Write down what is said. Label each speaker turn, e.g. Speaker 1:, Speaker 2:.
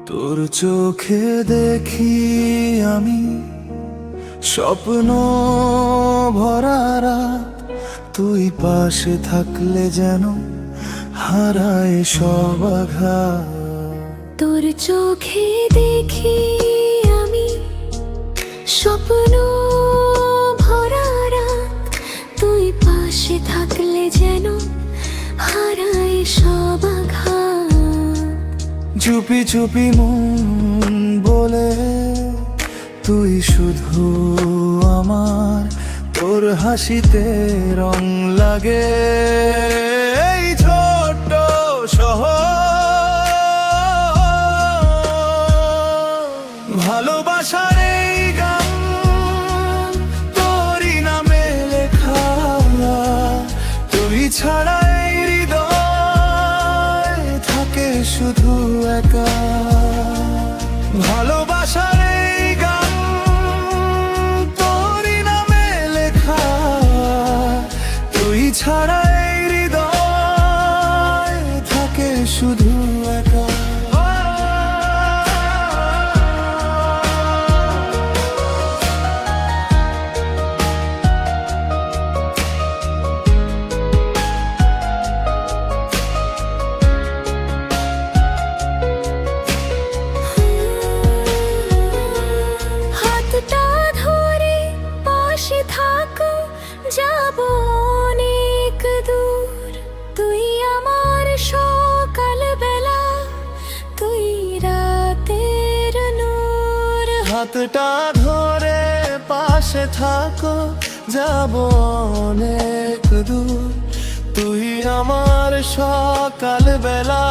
Speaker 1: তোর চোখে দেখি আমি স্বপ্ন ভরা রাত, তুই পাশে থাকলে যেন হারায় সব আঘাত।
Speaker 2: তোর চোখে দেখি আমি স্বপ্ন ভরা রাত, তুই পাশে থাকলে যেন হারায় সব আঘাত।
Speaker 1: চুপি চুপি মন বলে তুই শুধু আমার, তোর হাসিতে রং লাগে এই ছোট্ট শহর। ভালোবাসার এই গান তোরই নামে লেখা, তুই ছাড়া এই হৃদয় থাকে শুধু একা। ভালোবাসার এই গান তোরই নামে লেখা, তুই ছাড়া এই হৃদয় থাকে শুধু একা।
Speaker 2: হাতটা ধরে পাশে থাকো, যাব অনেক দূর। তুই আমার সকাল বেলা, তুই রাতের নূর।
Speaker 1: হাতটা ধরে পাশে থাকো, যাব অনেক দূর। তুই আমার সকাল বেলা,